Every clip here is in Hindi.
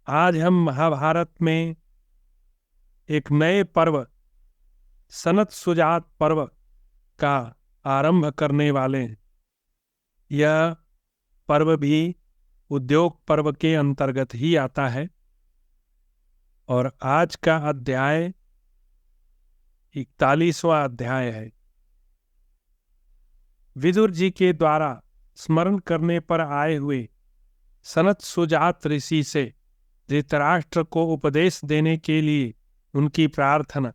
आज हम महाभारत में एक नए पर्व सनत सुजात पर्व का आरंभ करने वाले हैं। यह पर्व भी उद्योग पर्व के अंतर्गत ही आता है और आज का अध्याय 41वां अध्याय है। विदुर जी के द्वारा स्मरण करने पर आए हुए सनत सुजात ऋषि से धृतराष्ट्र को उपदेश देने के लिए उनकी प्रार्थना।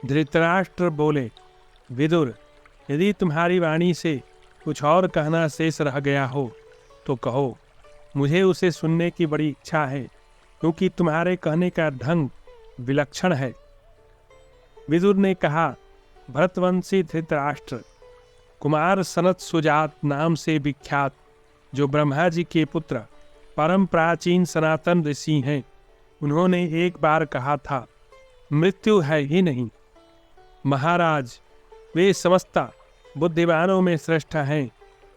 धृतराष्ट्र बोले, विदुर, यदि तुम्हारी वाणी से कुछ और कहना शेष रह गया हो तो कहो। मुझे उसे सुनने की बड़ी इच्छा है, क्योंकि तुम्हारे कहने का ढंग विलक्षण है। विदुर ने कहा, भरतवंशी धृतराष्ट्र, कुमार सनत सुजात नाम से विख्यात जो ब्रह्मा जी के पुत्र परम प्राचीन सनातन ऋषि हैं, उन्होंने एक बार कहा था, मृत्यु है ही नहीं। महाराज, वे समस्त बुद्धिमानों में श्रेष्ठ हैं।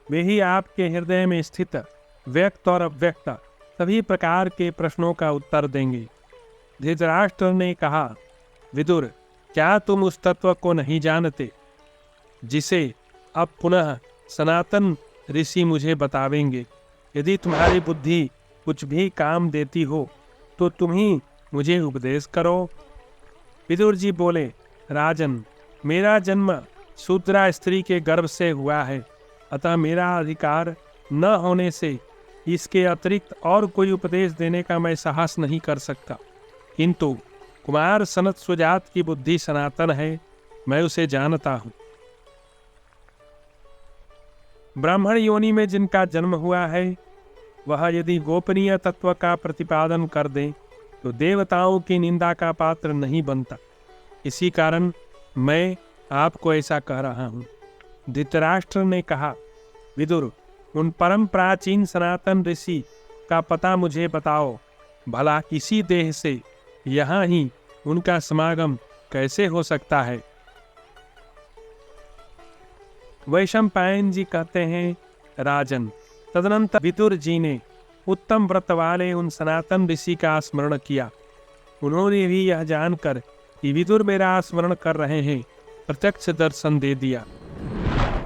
वे ही आपके हृदय में स्थित व्यक्त और अव्यक्त सभी प्रकार के प्रश्नों का उत्तर देंगे। धृतराष्ट्र ने कहा, विदुर, क्या तुम उस तत्व को नहीं जानते जिसे अब पुनः सनातन ऋषि मुझे बतावेंगे? यदि तुम्हारी बुद्धि कुछ भी काम देती हो तो तुम ही मुझे उपदेश करो। विदुर जी बोले, राजन, मेरा जन्म शूद्रा स्त्री के गर्भ से हुआ है, अतः मेरा अधिकार न होने से इसके अतिरिक्त और कोई उपदेश देने का मैं साहस नहीं कर सकता। किंतु कुमार सनत सुजात की बुद्धि सनातन है, मैं उसे जानता हूं। ब्राह्मण योनि में जिनका जन्म हुआ है, वह यदि गोपनीय तत्व का प्रतिपादन कर दे तो देवताओं की निंदा का पात्र नहीं बनता। इसी कारण मैं आपको ऐसा कह रहा हूं। धृतराष्ट्र ने कहा, विदुर, उन परम प्राचीन सनातन ऋषि का पता मुझे बताओ। भला इसी देह से यहाँ ही उनका समागम कैसे हो सकता है? वैशंपायन जी कहते हैं, राजन, तदनंतर विदुर जी ने उत्तम व्रत वाले उन सनातन ऋषि का स्मरण किया। उन्होंने भी यह जानकर कि विदुर मेरा स्मरण कर रहे हैं, प्रत्यक्ष दर्शन दे दिया।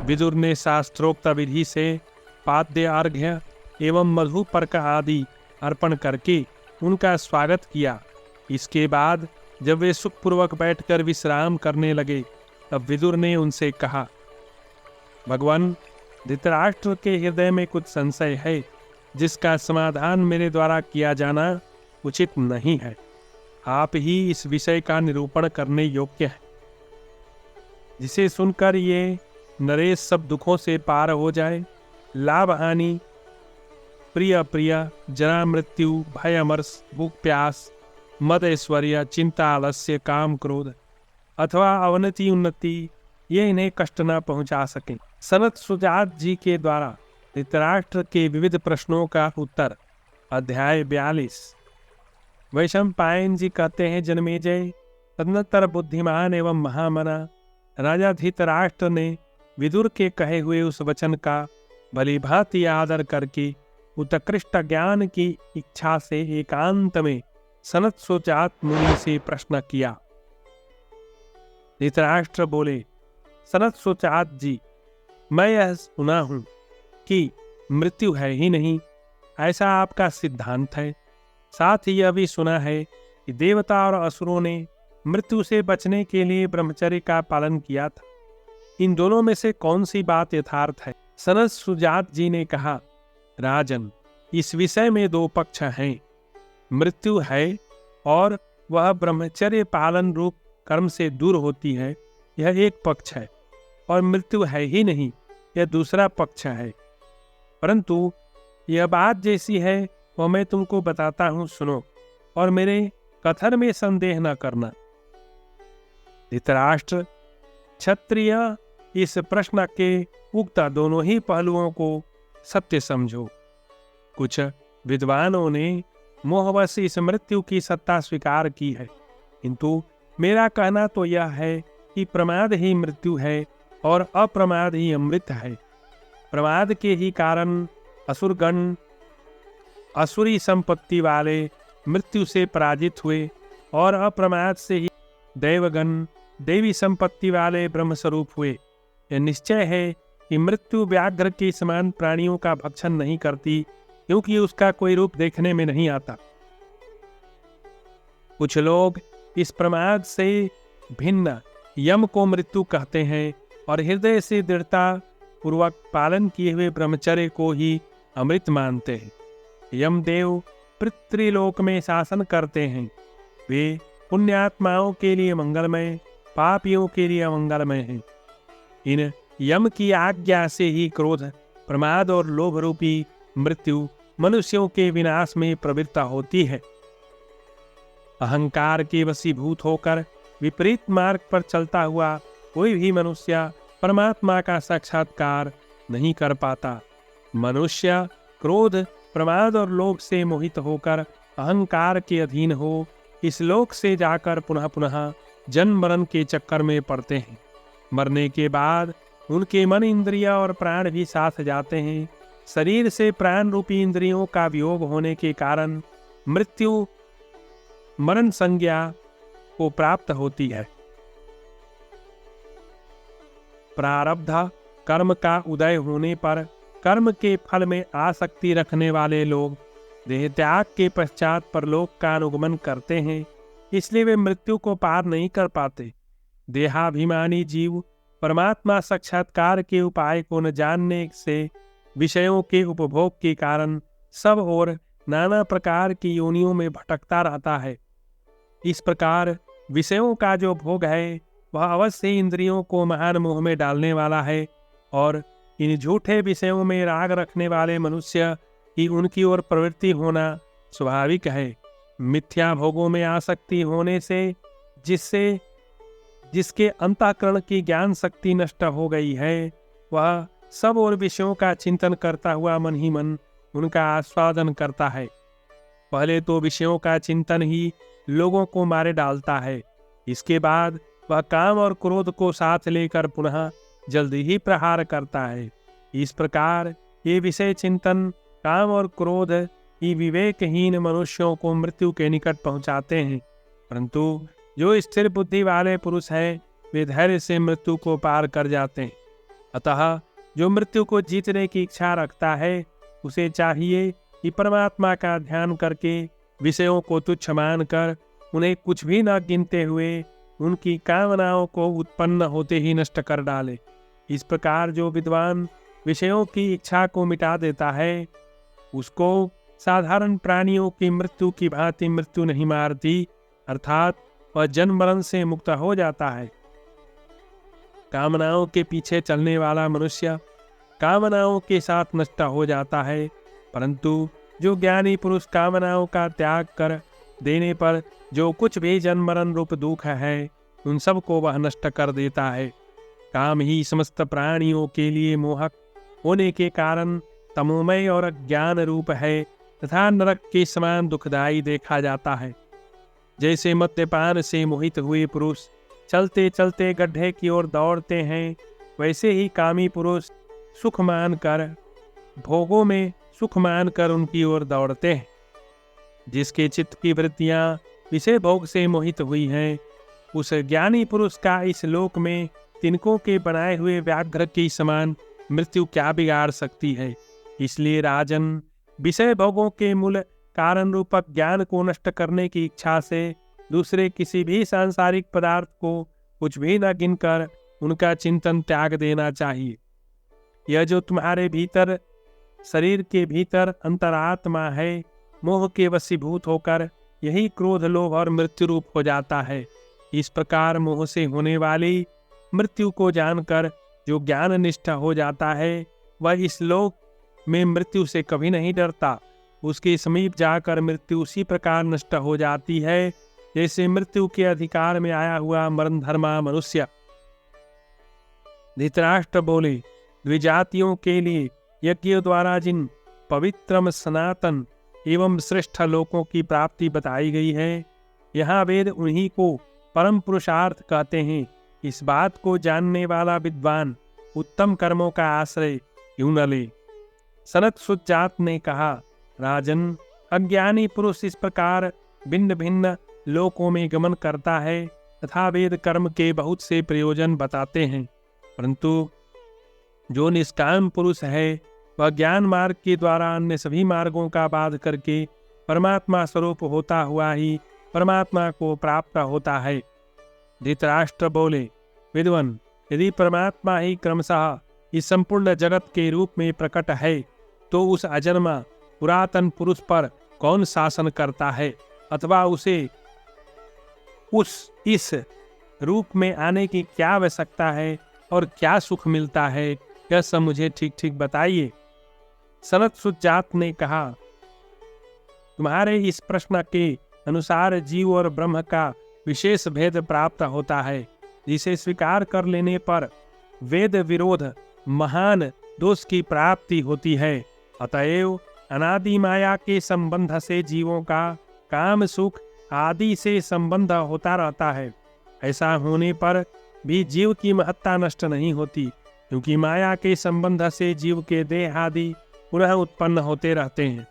विदुर ने शास्त्रोक्त विधि से पाद्य अर्घ्य एवं मधुपर्क आदि अर्पण करके उनका स्वागत किया। इसके बाद जब वे सुखपूर्वक बैठकर विश्राम करने लगे, तब विदुर ने उनसे कहा, भगवान, धृतराष्ट्र के हृदय में कुछ संशय है, जिसका समाधान मेरे द्वारा किया जाना उचित नहीं है। आप ही इस विषय का निरूपण करने योग्य हैं, जिसे सुनकर ये नरेश सब दुखों से पार हो जाए। लाभ हानि, प्रिय अप्रिय, जरा मृत्यु, भय अमर्ष, भूख प्यास, मद ऐश्वर्य, चिंता आलस्य, काम क्रोध अथवा अवनति उन्नति, ये इन्हें कष्ट न पहुंचा सकें। सनत सुजात जी के द्वारा धृतराष्ट्र के विविध प्रश्नों का उत्तर। अध्याय 42। वैशंपायन जी कहते हैं, जन्मेजय, तदनंतर बुद्धिमान एवं महामना राजा धृतराष्ट्र ने विदुर के कहे हुए उस वचन का भली भांति आदर करके उत्कृष्ट ज्ञान की इच्छा से एकांत में सनत सुजात मुनि से प्रश्न किया। धृतराष्ट्र बोले, सनत सुजात जी, मैं यह सुना हूं कि मृत्यु है ही नहीं, ऐसा आपका सिद्धांत है। साथ ही यह भी सुना है कि देवता और असुरों ने मृत्यु से बचने के लिए ब्रह्मचर्य का पालन किया था। इन दोनों में से कौन सी बात यथार्थ है? सनत सुजात जी ने कहा, राजन, इस विषय में दो पक्ष हैं। मृत्यु है और वह ब्रह्मचर्य पालन रूप कर्म से दूर होती है, यह एक पक्ष है, और मृत्यु है ही नहीं, यह दूसरा पक्ष है। परंतु यह बात जैसी है वह मैं तुमको बताता हूं, सुनो, और मेरे कथन में संदेह न करना। धृतराष्ट्र, क्षत्रिय इस प्रश्न के उक्त दोनों ही पहलुओं को सत्य समझो। कुछ विद्वानों ने मोहवश इस मृत्यु की सत्ता स्वीकार की है, किंतु मेरा कहना तो यह है कि प्रमाद ही मृत्यु है और अप्रमाद ही अमृत है। प्रमाद के ही कारण असुरगण असुरी संपत्ति वाले मृत्यु से पराजित हुए और अप्रमाद से ही देवगण देवी संपत्ति वाले ब्रह्मस्वरूप हुए। यह निश्चय है कि मृत्यु व्याघ्र के समान प्राणियों का भक्षण नहीं करती, क्योंकि उसका कोई रूप देखने में नहीं आता। कुछ लोग इस प्रमाद से भिन्न यम को मृत्यु कहते हैं और हृदय से दृढ़ता पूर्वक पालन किए हुए ब्रह्मचर्य को ही अमृत मानते हैं। यमदेव पितृलोक में शासन करते हैं। वे पुण्यात्माओं के लिए मंगलमय, पापियों के लिए अमंगलमय हैं। इन यम की आज्ञा से ही क्रोध, प्रमाद और लोभ रूपी मृत्यु मनुष्यों के विनाश में प्रवृत्त होती है। अहंकार के वशीभूत होकर विपरीत मार्ग पर चलता हुआ कोई भी मनुष्य परमात्मा का साक्षात्कार नहीं कर पाता। मनुष्य क्रोध, प्रमाद और लोभ से मोहित होकर अहंकार के अधीन हो इस लोक से जाकर पुनः पुनः जन्म मरण के चक्कर में पड़ते हैं। मरने के बाद उनके मन, इंद्रिया और प्राण भी साथ जाते हैं। शरीर से प्राण रूपी इंद्रियों का वियोग होने के कारण मृत्यु मरण संज्ञा को प्राप्त होती है। प्रारब्ध कर्म का उदय होने पर कर्म के फल में आसक्ति रखने वाले लोग देह त्याग के पश्चात परलोक का अनुगमन करते हैं, इसलिए वे मृत्यु को पार नहीं कर पाते। देहाभिमानी जीव परमात्मा साक्षात्कार के उपाय को न जानने से विषयों के उपभोग के कारण सब और नाना प्रकार की योनियों में भटकता रहता है। इस प्रकार विषयों का जो भोग है वह अवश्य ही इंद्रियों को महान मोह में डालने वाला है और इन झूठे विषयों में राग रखने वाले मनुष्य की उनकी ओर प्रवृत्ति होना स्वाभाविक है। मिथ्या भोगों में आसक्ति होने से जिसके अंतःकरण की ज्ञान शक्ति नष्ट हो गई है, वह सब और विषयों का चिंतन करता हुआ मन ही मन उनका आस्वादन करता है। पहले तो विषयों का चिंतन ही लोगों को मारे डालता है, इसके बाद वह काम और क्रोध को साथ लेकर पुनः जल्दी ही प्रहार करता है। इस प्रकार ये विषय चिंतन, काम और क्रोध ही विवेकहीन मनुष्यों को मृत्यु के निकट पहुंचाते हैं, परंतु जो स्थिर बुद्धि वाले पुरुष हैं वे धैर्य से मृत्यु को पार कर जाते हैं। अतः जो मृत्यु को जीतने की इच्छा रखता है उसे चाहिए कि परमात्मा का ध्यान करके विषयों को तुच्छ मानकर उन्हें कुछ भी न गिनते हुए उनकी कामनाओं को उत्पन्न होते ही नष्ट कर डाले। इस प्रकार जो विद्वान विषयों की इच्छा को मिटा देता है उसको साधारण प्राणियों की मृत्यु की भांति मृत्यु नहीं मारती, अर्थात वह जन्म मरण से मुक्त हो जाता है। कामनाओं के पीछे चलने वाला मनुष्य कामनाओं के साथ नष्ट हो जाता है, परंतु जो ज्ञानी पुरुष कामनाओं का त्याग कर देने पर जो कुछ भी जन्म मरण रूप दुख है उन सब को वह नष्ट कर देता है। काम ही समस्त प्राणियों के लिए मोहक होने के कारण तमोमय और अज्ञान रूप है तथा नरक के समान दुखदायी देखा जाता है। जैसे मद्यपान से मोहित हुए पुरुष चलते चलते गड्ढे की ओर दौड़ते हैं, वैसे ही कामी पुरुष सुख मानकर भोगों में सुख मानकर उनकी ओर दौड़ते हैं। जिसके चित्त की वृत्तियां विषय भोग से मोहित हुई हैं, उस ज्ञानी पुरुष का इस लोक में तिनकों के बनाए हुए व्याघ्र के समान मृत्यु क्या बिगाड़ सकती है। इसलिए राजन, विषय भोगों के मूल कारण रूपक ज्ञान को नष्ट करने की इच्छा से दूसरे किसी भी सांसारिक पदार्थ को कुछ भी न गिनकर उनका चिंतन त्याग देना चाहिए। यह जो तुम्हारे भीतर शरीर के भीतर अंतरात्मा है, मोह के वशीभूत होकर यही क्रोध, लोभ और मृत्यु रूप हो जाता है। इस प्रकार मोह से होने वाली मृत्यु को जानकर जो ज्ञान निष्ठ हो जाता है वह इस लोक में मृत्यु से कभी नहीं डरता। उसके समीप जाकर मृत्यु उसी प्रकार नष्ट हो जाती है जैसे मृत्यु के अधिकार में आया हुआ मरण धर्मा मनुष्य। धृतराष्ट्र बोले, द्विजातियों के लिए यज्ञ द्वारा जिन पवित्रम सनातन एवं श्रेष्ठ लोकों की प्राप्ति बताई गई है, यहाँ वेद उन्हीं को परम पुरुषार्थ कहते हैं। इस बात को जानने वाला विद्वान उत्तम कर्मों का आश्रय क्यों न ले। सनत सुजात ने कहा, राजन, अज्ञानी पुरुष इस प्रकार भिन्न भिन्न लोकों में गमन करता है तथा वेद कर्म के बहुत से प्रयोजन बताते हैं, परंतु जो निष्काम पुरुष है वह ज्ञान मार्ग के द्वारा अन्य सभी मार्गों का बाध करके परमात्मा स्वरूप होता हुआ ही परमात्मा को प्राप्त होता है। धृतराष्ट्र बोले, विद्वान, यदि परमात्मा ही क्रमशः इस संपूर्ण जगत के रूप में प्रकट है तो उस अजन्मा पुरातन पुरुष पर कौन शासन करता है, अथवा उसे इस रूप में आने की क्या आवश्यकता है और क्या सुख मिलता है, यह सब मुझे ठीक ठीक बताइए। सनत सुजात ने कहा, तुम्हारे इस प्रश्न के अनुसार जीव और ब्रह्म का विशेष भेद प्राप्त होता है, जिसे स्वीकार कर लेने पर वेद विरोध महान दोष की प्राप्ति होती है। अतएव अनादि माया के संबंध से जीवों का काम सुख आदि से संबंध होता रहता है। ऐसा होने पर भी जीव की महत्ता नष्ट नहीं होती, क्योंकि माया के संबंध से जीव के देह आदि पुनः उत्पन्न होते रहते हैं।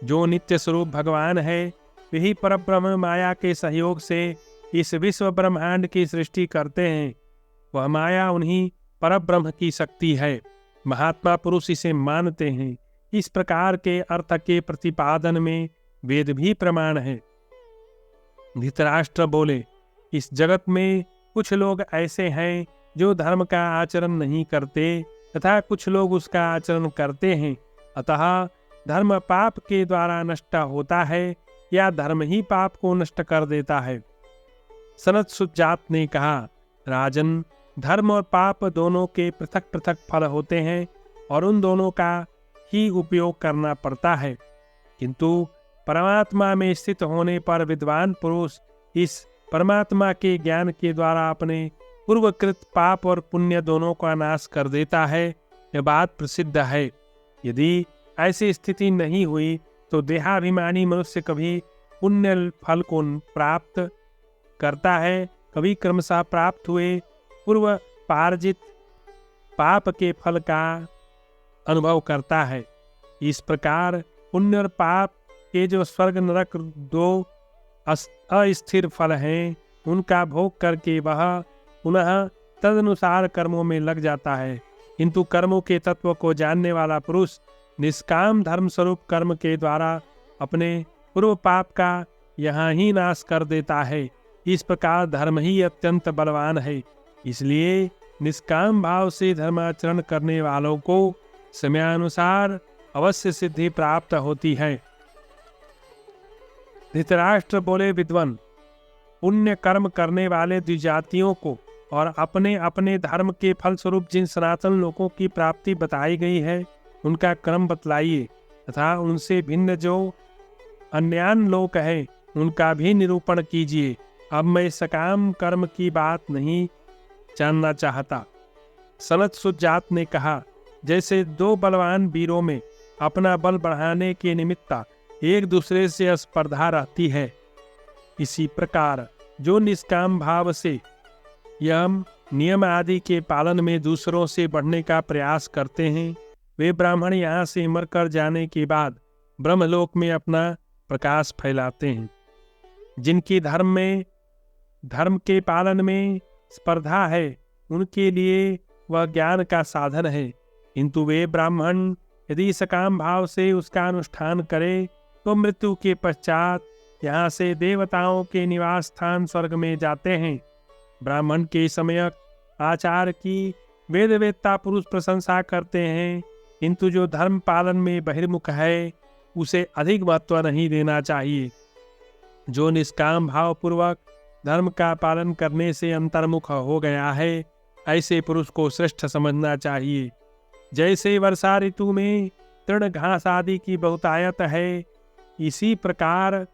जो नित्य स्वरूप भगवान है, वही परब्रह्म माया के सहयोग से इस विश्व ब्रह्मांड की सृष्टि करते हैं। वह माया उन्हीं परब्रह्म की शक्ति है। महात्मा पुरुष इसे मानते हैं। इस प्रकार के अर्थ के प्रतिपादन में वेद भी प्रमाण है। धृतराष्ट्र बोले, इस जगत में कुछ लोग ऐसे हैं जो धर्म का आचरण नहीं करते तथा कुछ लोग उसका आचरण करते हैं। अतः धर्म पाप के द्वारा नष्ट होता है या धर्म ही पाप को नष्ट कर देता है। सनत सुजात ने कहा, राजन, धर्म और पाप दोनों के पृथक पृथक फल होते हैं और उन दोनों का ही उपयोग करना पड़ता है, किंतु परमात्मा में स्थित होने पर विद्वान पुरुष इस परमात्मा के ज्ञान के द्वारा अपने पूर्वकृत पाप और पुण्य दोनों का नाश कर देता है। यह बात प्रसिद्ध है। यदि ऐसी स्थिति नहीं हुई तो देहाभिमानी मनुष्य कभी पुण्य फल को प्राप्त करता है, कभी क्रमशः प्राप्त हुए पूर्व पार्जित पाप के फल का अनुभव करता है। इस प्रकार पुण्य और पाप के जो स्वर्ग नरक दो अस्थिर फल हैं, उनका भोग करके वह पुनः तदनुसार कर्मों में लग जाता है। किंतु कर्मों के तत्व को जानने वाला पुरुष निष्काम धर्म स्वरूप कर्म के द्वारा अपने पूर्व पाप का यहाँ ही नाश कर देता है। इस प्रकार धर्म ही अत्यंत बलवान है। इसलिए निष्काम भाव से धर्माचरण करने वालों को समयानुसार अवश्य सिद्धि प्राप्त होती है। धृतराष्ट्र बोले, विद्वान, पुण्य कर्म करने वाले द्विजातियों को और अपने अपने धर्म के फलस्वरूप जिन सनातन लोकों की प्राप्ति बताई गई है, उनका क्रम बतलाइए तथा उनसे भिन्न जो अन्यान लोक है, उनका भी निरूपण कीजिए। अब मैं सकाम कर्म की बात नहीं जानना चाहता। सनत सुजात ने कहा, जैसे दो बलवान वीरों में अपना बल बढ़ाने के निमित्त एक दूसरे से स्पर्धा रहती है, इसी प्रकार जो निष्काम भाव से यम नियम आदि के पालन में दूसरों से बढ़ने का प्रयास करते हैं, वे ब्राह्मण यहाँ से मरकर जाने के बाद ब्रह्मलोक में अपना प्रकाश फैलाते हैं। जिनकी धर्म के पालन में स्पर्धा है, उनके लिए वह ज्ञान का साधन है, किंतु वे ब्राह्मण यदि सकाम भाव से उसका अनुष्ठान करें तो मृत्यु के पश्चात यहाँ से देवताओं के निवास स्थान स्वर्ग में जाते हैं। ब्राह्मण के समय आचार की वेदवेत्ता पुरुष प्रशंसा करते हैं, किंतु जो धर्म पालन में बहिर्मुख है उसे अधिक महत्व नहीं देना चाहिए। जो निष्काम भाव पूर्वक धर्म का पालन करने से अंतर्मुख हो गया है, ऐसे पुरुष को श्रेष्ठ समझना चाहिए। जैसे वर्षा ऋतु में तृण घास आदि की बहुतायत है, इसी प्रकार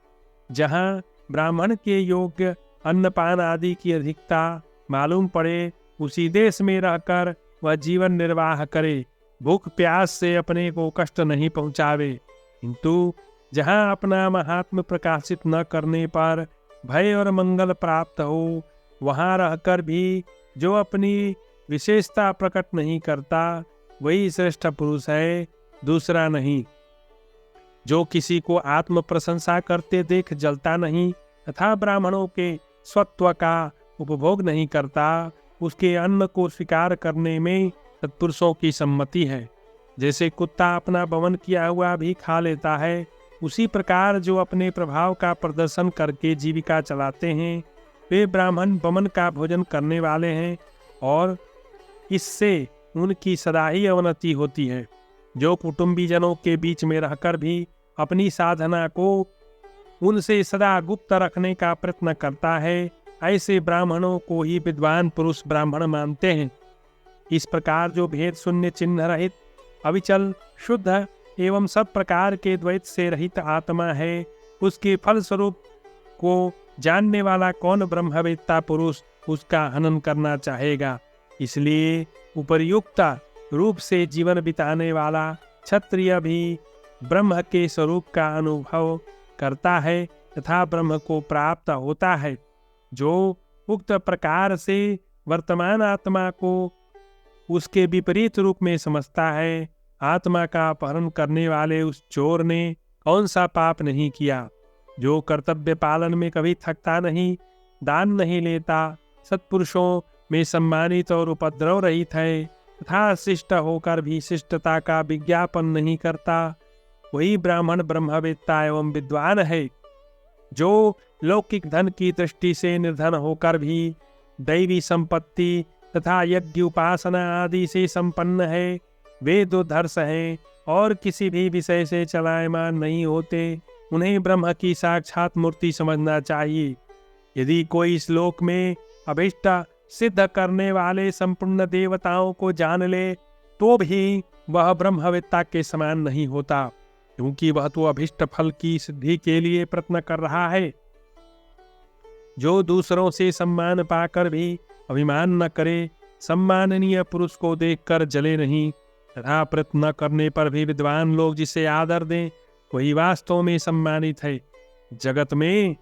जहाँ ब्राह्मण के योग्य अन्नपान आदि की अधिकता मालूम पड़े, उसी देश में रहकर वह जीवन निर्वाह करे, भूख प्यास से अपने को कष्ट नहीं पहुंचावे। किंतु जहाँ अपना महात्म्य प्रकाशित न करने पर भय और मंगल प्राप्त हो, वहाँ रहकर भी जो अपनी विशेषता प्रकट नहीं करता, वही श्रेष्ठ पुरुष है, दूसरा नहीं। जो किसी को आत्म प्रशंसा करते देख जलता नहीं तथा ब्राह्मणों के स्वत्व का उपभोग नहीं करता, उसके अन्न को स्वीकार करने में सत्पुरुषों की सम्मति है। जैसे कुत्ता अपना बमन किया हुआ भी खा लेता है, उसी प्रकार जो अपने प्रभाव का प्रदर्शन करके जीविका चलाते हैं, वे ब्राह्मण बमन का भोजन करने वाले हैं और इससे उनकी सदा ही अवनति होती है। जो कुटुंबीजनों के बीच में रहकर भी अपनी साधना को उनसे सदा गुप्त रखने का प्रयत्न करता है, ऐसे ब्राह्मणों को ही विद्वान पुरुष ब्राह्मण मानते हैं। इस प्रकार जो भेद शून्य चिन्ह रहित अविचल शुद्ध एवं सब प्रकार के द्वैत से रहित आत्मा है, उसके फलस्वरूप को जानने वाला कौन ब्रह्मवेत्ता पुरुष उसका हनन करना चाहेगा। इसलिए उपर्युक्त रूप से जीवन बिताने वाला क्षत्रिय भी ब्रह्म के स्वरूप का अनुभव करता है तथा ब्रह्म को प्राप्त होता है। जो उक्त प्रकार से वर्तमान आत्मा को उसके विपरीत रूप में समझता है, आत्मा का अपहरण करने वाले उस चोर ने कौन सा पाप नहीं किया। जो कर्तव्य पालन में कभी थकता नहीं, दान नहीं लेता, सत्पुरुषों में सम्मानित और उपद्रव रहित है तथा शिष्ट होकर भी शिष्टता का विज्ञापन नहीं करता, वही ब्राह्मण ब्रह्मवेत्ता एवं विद्वान है। जो लौकिक धन की दृष्टि से निर्धन होकर भी दैवी संपत्ति तथा यज्ञ उपासना आदि से संपन्न है, वे दुर्धर्ष हैं और किसी भी विषय से चलायमान नहीं होते, उन्हें ब्रह्म की साक्षात मूर्ति समझना चाहिए। यदि कोई इस लोक में अभिष्ट सिद्ध करने वाले संपूर्ण देवताओं को जान ले, तो भी वह ब्रह्मवेत्ता के समान नहीं होता, क्योंकि वह तो अभिष्ट फल की सिद्धि के लिए प्रयत्न कर रहा है। जो दूसरों से सम्मान पाकर भी अभिमान न करे, सम्माननीय पुरुष को देखकर जले नहीं तथा प्रयत्न करने पर भी विद्वान लोग जिसे आदर दें, वही वास्तव में सम्मानित है। जगत में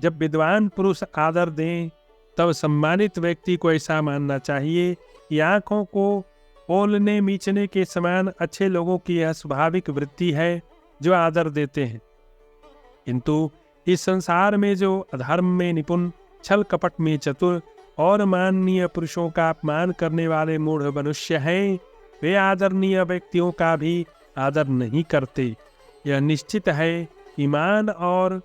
जब विद्वान पुरुष आदर दें, तब सम्मानित व्यक्ति को ऐसा मानना चाहिए कि आंखों को ओलने मीचने के समान अच्छे लोगों की यह स्वाभाविक वृत्ति है जो आदर देते हैं। किंतु इस संसार में जो अधर्म में निपुण, छल कपट में चतुर और माननीय पुरुषों का अपमान करने वाले मूढ़ मनुष्य हैं, वे आदरणीय व्यक्तियों का भी आदर नहीं करते। यह निश्चित है कि मान और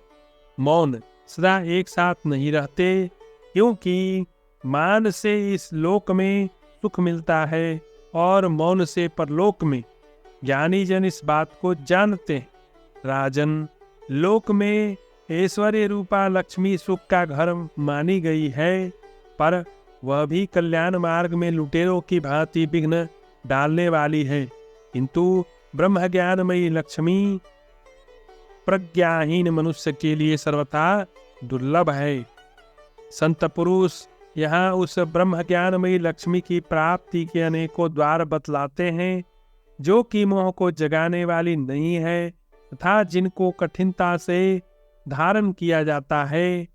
मौन सदा एक साथ नहीं रहते, क्योंकि मान से इस लोक में सुख मिलता है और मौन से परलोक में। ज्ञानी जन इस बात को जानते हैं। राजन, लोक में ऐश्वर्य रूपा लक्ष्मी सुख का घर मानी गई है, पर वह भी कल्याण मार्ग में लुटेरों की भांति विघ्न डालने वाली है। किंतु ब्रह्म ज्ञानमयी लक्ष्मी प्रज्ञाहीन मनुष्य के लिए सर्वथा दुर्लभ है। संत पुरुष यहाँ उस ब्रह्म ज्ञानमयी लक्ष्मी की प्राप्ति के अनेकों द्वार बतलाते हैं, जो कि मोह को जगाने वाली नहीं है तथा जिनको कठिनता से धारण किया जाता है।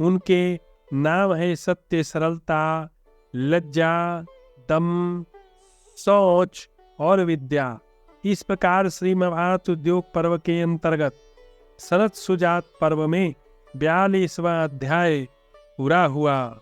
उनके नाम है सत्य, सरलता, लज्जा, दम, शौच और विद्या। इस प्रकार श्री महाभारत उद्योग पर्व के अंतर्गत सनत सुजात पर्व में 42वां अध्याय पूरा हुआ।